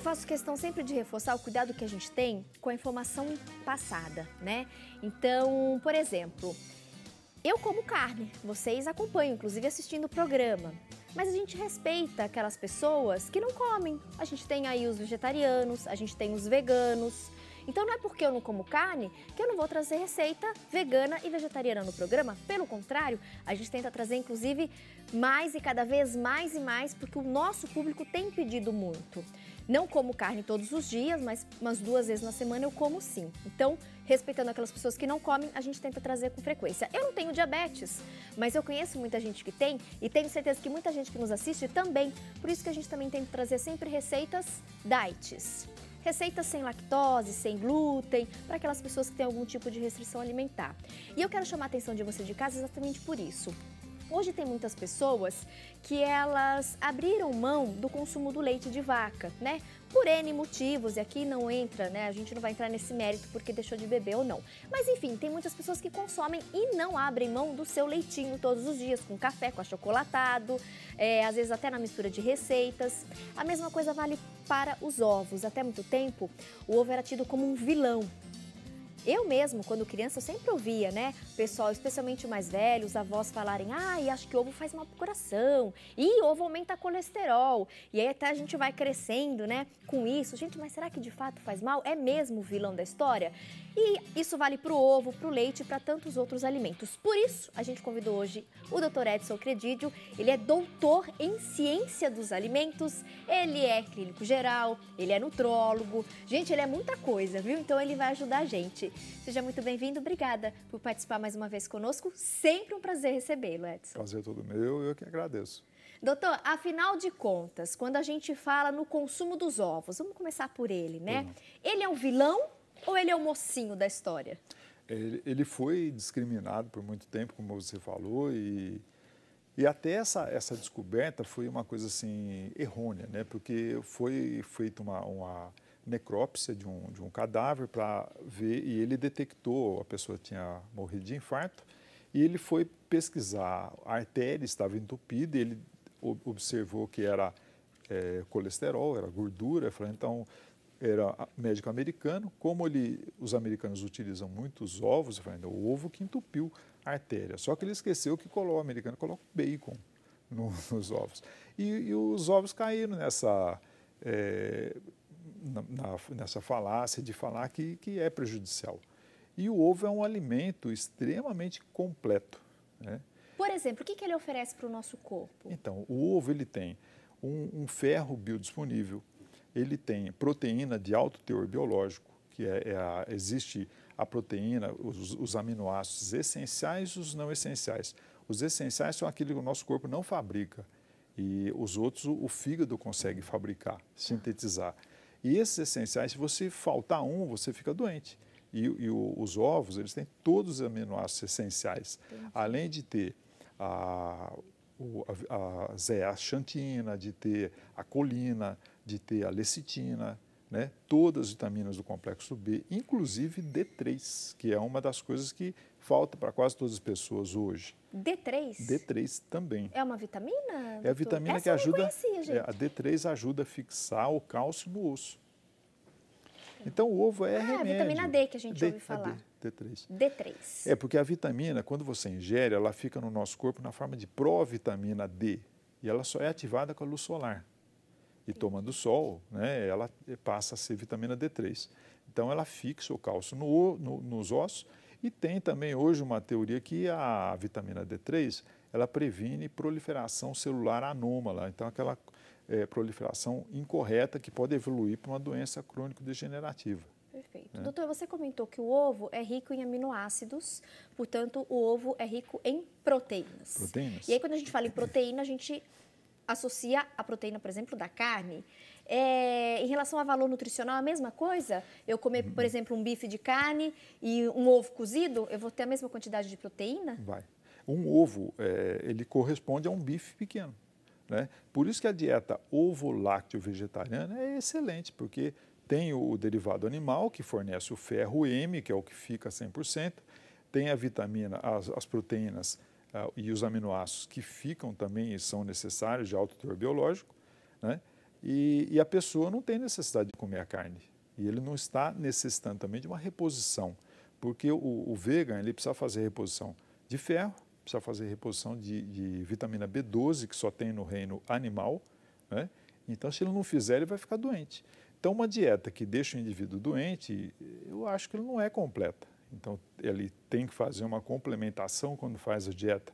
faço questão sempre de reforçar o cuidado que a gente tem com a informação passada, né? Então, por exemplo, eu como carne, vocês acompanham, inclusive assistindo o programa. Mas a gente respeita aquelas pessoas que não comem. A gente tem aí os vegetarianos, a gente tem os veganos. Então não é porque eu não como carne que eu não vou trazer receita vegana e vegetariana no programa. Pelo contrário, a gente tenta trazer inclusive mais e cada vez mais e mais, porque o nosso público tem pedido muito. Não como carne todos os dias, mas umas 2 vezes na semana eu como sim. Então, respeitando aquelas pessoas que não comem, a gente tenta trazer com frequência. Eu não tenho diabetes, mas eu conheço muita gente que tem e tenho certeza que muita gente que nos assiste também. Por isso que a gente também tenta trazer sempre receitas diets. Receitas sem lactose, sem glúten, para aquelas pessoas que têm algum tipo de restrição alimentar. E eu quero chamar a atenção de você de casa exatamente por isso. Hoje tem muitas pessoas que elas abriram mão do consumo do leite de vaca, né? Por N motivos, e aqui não entra, né? A gente não vai entrar nesse mérito porque deixou de beber ou não. Mas enfim, tem muitas pessoas que consomem e não abrem mão do seu leitinho todos os dias, com café, com achocolatado, às vezes até na mistura de receitas. A mesma coisa vale para os ovos. Até muito tempo, o ovo era tido como um vilão. Eu mesmo, quando criança, eu sempre ouvia, né, pessoal, especialmente mais velhos, os avós falarem, acho que ovo faz mal pro coração, e ovo aumenta colesterol, e aí até a gente vai crescendo, né, com isso. Gente, mas será que de fato faz mal? É mesmo o vilão da história? E isso vale pro ovo, pro leite e para tantos outros alimentos. Por isso, a gente convidou hoje o Dr. Edson Credidio. Ele é doutor em ciência dos alimentos, ele é clínico geral, ele é nutrólogo. Gente, ele é muita coisa, viu? Então ele vai ajudar a gente. Seja muito bem-vindo, obrigada por participar mais uma vez conosco. Sempre um prazer recebê-lo, Edson. Prazer todo meu, eu que agradeço. Doutor, afinal de contas, quando a gente fala no consumo dos ovos, vamos começar por ele, né? Ele é o vilão ou ele é o mocinho da história? Ele foi discriminado por muito tempo, como você falou, e até essa descoberta foi uma coisa assim errônea, né? Porque foi feita uma necrópsia de um cadáver para ver, e ele detectou, a pessoa tinha morrido de infarto, e ele foi pesquisar, a artéria estava entupida, e ele observou que era colesterol, era gordura, falou, então era médico americano, como os americanos utilizam muitos ovos, falou, o ovo que entupiu a artéria, só que ele esqueceu que o americano coloca bacon nos ovos, e os ovos caíram nessa falácia de falar que é prejudicial. E o ovo é um alimento extremamente completo, né? Por exemplo, o que ele oferece para o nosso corpo? Então, o ovo ele tem um ferro biodisponível, ele tem proteína de alto teor biológico, que existe a proteína, os aminoácidos essenciais e os não essenciais. Os essenciais são aquilo que o nosso corpo não fabrica, e os outros o fígado consegue fabricar, sintetizar. E esses essenciais, se você faltar um, você fica doente. E os ovos, eles têm todos os aminoácidos essenciais. Entendi. Além de ter a zeaxantina, de ter a colina, de ter a lecitina, né? Todas as vitaminas do complexo B, inclusive D3, que é uma das coisas que falta para quase todas as pessoas hoje. D3? D3 também. É uma vitamina, doutor? É a vitamina Essa que ajuda. Eu não conhecia, gente. A D3 ajuda a fixar o cálcio no osso. Então o ovo é remédio. É a vitamina D que a gente ouve falar. D3. D3. É porque a vitamina, quando você ingere, ela fica no nosso corpo na forma de provitamina D. E ela só é ativada com a luz solar. E tomando sol, né, ela passa a ser vitamina D3. Então ela fixa o cálcio nos ossos. E tem também hoje uma teoria que a vitamina D3, ela previne proliferação celular anômala. Então aquela proliferação incorreta que pode evoluir para uma doença crônico-degenerativa. Perfeito. Doutor, você comentou que o ovo é rico em aminoácidos, portanto, o ovo é rico em proteínas. Proteínas. E aí, quando a gente fala em proteína, a gente associa a proteína, por exemplo, da carne. Em relação a valor nutricional, a mesma coisa? Eu comer, por exemplo, um bife de carne e um ovo cozido, eu vou ter a mesma quantidade de proteína? Vai. Um ovo, ele corresponde a um bife pequeno, né? Por isso que a dieta ovo-lácteo-vegetariana é excelente, porque tem o derivado animal, que fornece o ferro M, que é o que fica 100%, tem a vitamina, as proteínas e os aminoácidos que ficam também e são necessários de alto teor biológico, né? E a pessoa não tem necessidade de comer a carne. E ele não está necessitando também de uma reposição, porque o vegan ele precisa fazer reposição de ferro, precisa fazer reposição de vitamina B12, que só tem no reino animal, né? Então, se ele não fizer, ele vai ficar doente. Então, uma dieta que deixa o indivíduo doente, eu acho que ele não é completa. Então, ele tem que fazer uma complementação quando faz a dieta.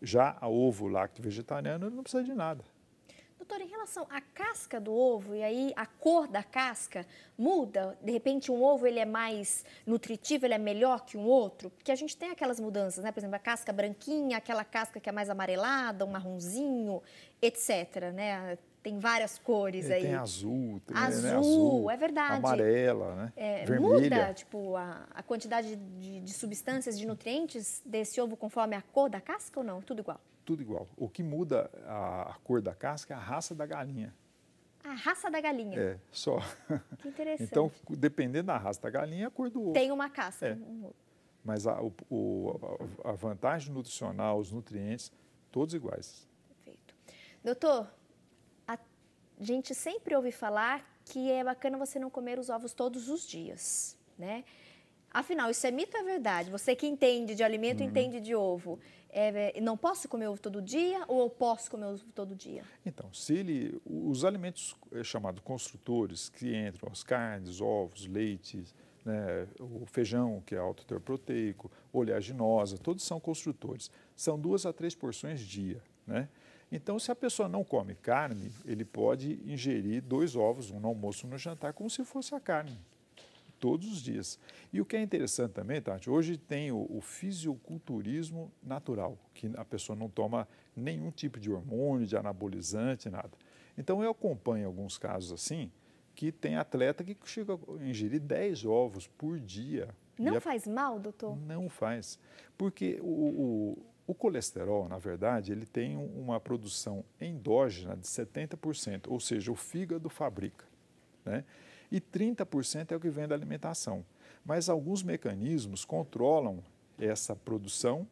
Já a ovo lácteo vegetariano, ele não precisa de nada. Doutora, em relação à casca do ovo, e aí a cor da casca muda? De repente, um ovo ele é mais nutritivo, ele é melhor que um outro? Porque a gente tem aquelas mudanças, né? Por exemplo, a casca branquinha, aquela casca que é mais amarelada, um marronzinho, etc., né? Tem várias cores aí. Tem azul, tem, azul, né? Azul, é verdade. amarela, né? Vermelha. Muda, tipo, a quantidade de substâncias, de nutrientes desse ovo conforme a cor da casca ou não? Tudo igual? Tudo igual. O que muda a cor da casca é a raça da galinha. A raça da galinha? É, só. Que interessante. Então, dependendo da raça da galinha, é a cor do ovo. Tem uma casca. É. Mas a vantagem nutricional, os nutrientes, todos iguais. Perfeito. Doutor, a gente sempre ouve falar que é bacana você não comer os ovos todos os dias, né? Afinal, isso é mito ou é verdade? Você que entende de alimento, entende de ovo. Não posso comer ovo todo dia ou eu posso comer ovo todo dia? Então, os alimentos chamados construtores, que entram as carnes, ovos, leites, né, o feijão, que é alto teor proteico, oleaginosa, todos são construtores. São 2 a 3 porções dia, né? Então, se a pessoa não come carne, ele pode ingerir 2 ovos, um no almoço e um no jantar, como se fosse a carne, todos os dias. E o que é interessante também, Tati, hoje tem o fisiculturismo natural, que a pessoa não toma nenhum tipo de hormônio, de anabolizante, nada. Então, eu acompanho alguns casos assim, que tem atleta que chega a ingerir 10 ovos por dia. Não faz mal, doutor? Não faz, porque o colesterol, na verdade, ele tem uma produção endógena de 70%, ou seja, o fígado fabrica, né? E 30% é o que vem da alimentação. Mas alguns mecanismos controlam essa produção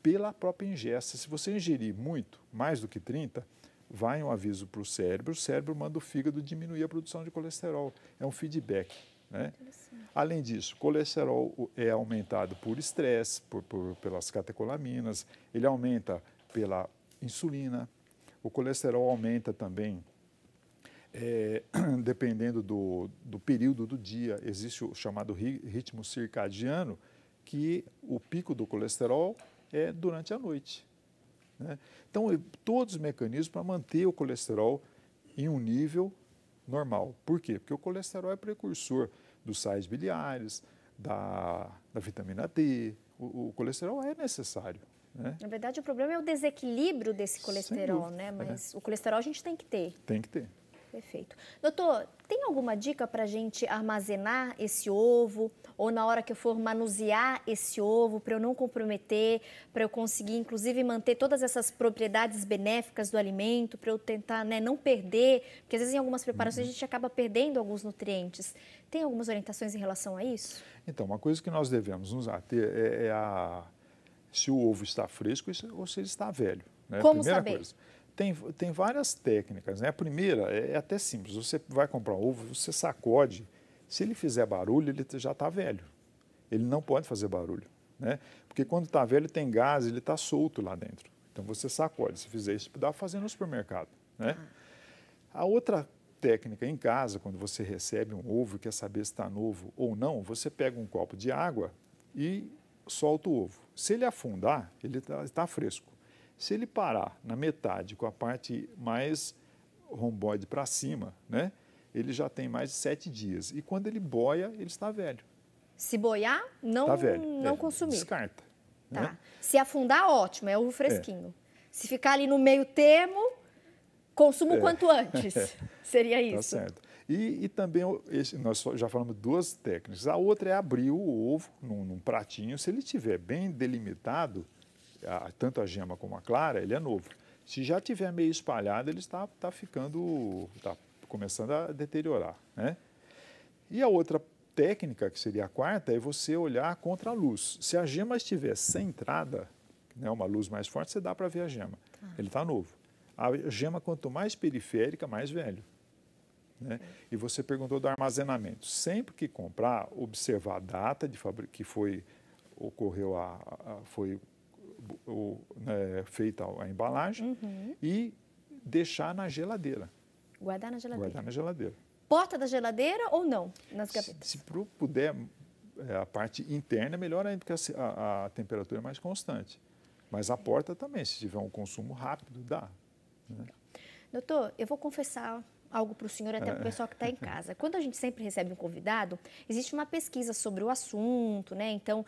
pela própria ingesta. Se você ingerir muito, mais do que 30%, vai um aviso para o cérebro manda o fígado diminuir a produção de colesterol. É um feedback, né? Além disso, o colesterol é aumentado por estresse, pelas catecolaminas, ele aumenta pela insulina, o colesterol aumenta também, dependendo do período do dia, existe o chamado ritmo circadiano, que o pico do colesterol é durante a noite, né? Então, todos os mecanismos para manter o colesterol em um nível normal. Por quê? Porque o colesterol é precursor dos sais biliares, da vitamina D. O colesterol é necessário, né? Na verdade, o problema é o desequilíbrio desse colesterol, né? Mas o colesterol a gente tem que ter. Tem que ter. Perfeito. Doutor, tem alguma dica para a gente armazenar esse ovo? Ou na hora que eu for manusear esse ovo, para eu não comprometer, para eu conseguir, inclusive, manter todas essas propriedades benéficas do alimento, para eu tentar, né, não perder? Porque às vezes em algumas preparações a gente acaba perdendo alguns nutrientes. Tem algumas orientações em relação a isso? Então, uma coisa que nós devemos nos ater se o ovo está fresco ou se ele está velho, né? Como Primeira saber? coisa. Tem várias técnicas, né? A primeira é até simples. Você vai comprar um ovo, você sacode. Se ele fizer barulho, ele já está velho. Ele não pode fazer barulho, né? Porque quando está velho, tem gás, ele está solto lá dentro. Então, você sacode. Se fizer isso, dá para fazer no supermercado, né? A outra técnica em casa, quando você recebe um ovo e quer saber se está novo ou não, você pega um copo de água e solta o ovo. Se ele afundar, ele está fresco. Se ele parar na metade, com a parte mais romboide para cima, né, ele já tem mais de 7 dias. E quando ele boia, ele está velho. Se boiar, não, Tá velho. não consumir. Descarta. Tá. Né? Se afundar, ótimo, é ovo fresquinho. Se ficar ali no meio termo, consumo o quanto antes. Seria isso. Tá certo. E também, nós já falamos 2 técnicas. A outra é abrir o ovo num pratinho. Se ele estiver bem delimitado, tanto a gema como a clara, ele é novo. Se já estiver meio espalhado, ele está começando a deteriorar, né? E a outra técnica, que seria a quarta, é você olhar contra a luz. Se a gema estiver centrada, né, uma luz mais forte, você dá para ver a gema. Ele está novo. A gema, quanto mais periférica, mais velho. Né? E você perguntou do armazenamento. Sempre que comprar, observar a data de que foi feita a embalagem e deixar na geladeira. Guardar na geladeira. Guardar na geladeira. Porta da geladeira ou não? Nas gavetas? Se puder, a parte interna é melhor ainda, porque a temperatura é mais constante. Mas a porta também, se tiver um consumo rápido, dá. Né? Doutor, eu vou confessar algo para o senhor e até para o pessoal que está em casa. Quando a gente sempre recebe um convidado, existe uma pesquisa sobre o assunto, né? Então,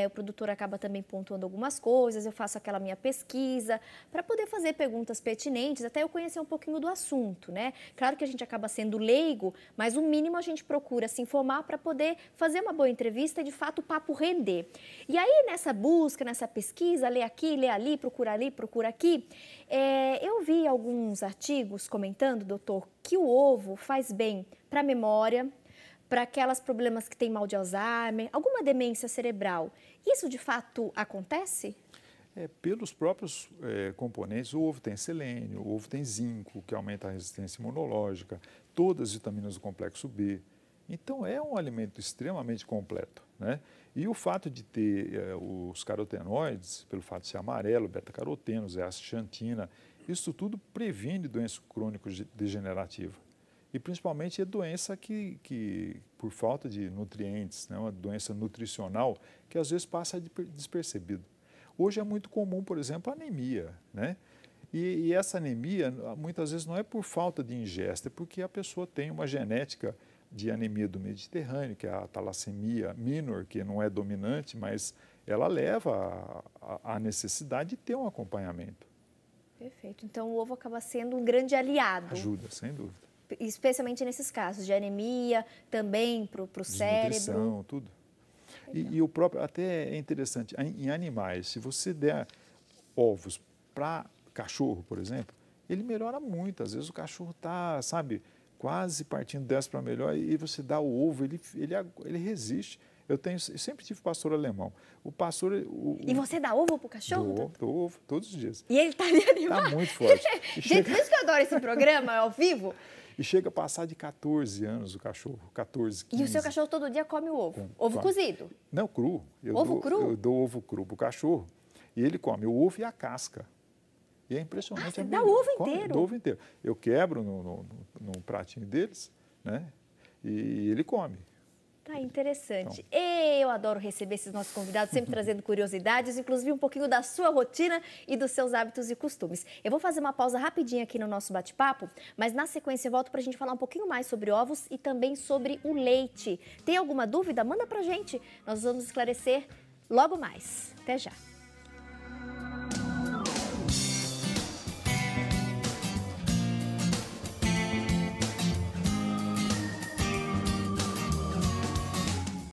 o produtor acaba também pontuando algumas coisas, eu faço aquela minha pesquisa para poder fazer perguntas pertinentes, até eu conhecer um pouquinho do assunto, né? Claro que a gente acaba sendo leigo, mas o mínimo a gente procura se informar para poder fazer uma boa entrevista e, de fato, o papo render. E aí, nessa busca, nessa pesquisa, lê aqui, lê ali, procura aqui, eu vi alguns artigos comentando, doutor, que o ovo faz bem para a memória, para aquelas problemas que têm mal de Alzheimer, alguma demência cerebral. Isso de fato acontece? Pelos próprios componentes, o ovo tem selênio, o ovo tem zinco, que aumenta a resistência imunológica, todas as vitaminas do complexo B. Então, é um alimento extremamente completo, né? E o fato de ter os carotenoides, pelo fato de ser amarelo, beta-carotenos, astaxantina, isso tudo previne doença crônico-degenerativa. E principalmente é doença que por falta de nutrientes, né, uma doença nutricional que às vezes passa despercebido. Hoje é muito comum, por exemplo, a anemia, né? E essa anemia muitas vezes não é por falta de ingesta, é porque a pessoa tem uma genética de anemia do Mediterrâneo, que é a talassemia minor, que não é dominante, mas ela leva à necessidade de ter um acompanhamento. Perfeito. Então, o ovo acaba sendo um grande aliado. Ajuda, sem dúvida. Especialmente nesses casos de anemia, também para o cérebro. Desnutrição, tudo. E o próprio, até é interessante, em animais, se você der ovos para cachorro, por exemplo, ele melhora muito. Às vezes o cachorro está, sabe, quase partindo dessa para melhor, e você dá o ovo, ele resiste. Eu sempre tive pastor alemão. O pastor... E você dá ovo para o cachorro? Dou ovo todos os dias. E ele está ali animado? Está muito forte. Gente, por isso que eu adoro esse programa, ao vivo. E chega a passar de 14 anos o cachorro, 14, 15. E o seu cachorro todo dia come o ovo? Ovo cozido? Não, cru. Cru? Eu dou ovo cru para o cachorro e ele come o ovo e a casca. E é impressionante. Você dá o ovo inteiro? Dá o ovo inteiro. Eu quebro no pratinho deles, né? E ele come. Tá interessante. Então. Eu adoro receber esses nossos convidados, sempre trazendo curiosidades, inclusive um pouquinho da sua rotina e dos seus hábitos e costumes. Eu vou fazer uma pausa rapidinha aqui no nosso bate-papo, mas na sequência eu volto para a gente falar um pouquinho mais sobre ovos e também sobre o leite. Tem alguma dúvida? Manda pra gente. Nós vamos esclarecer logo mais. Até já.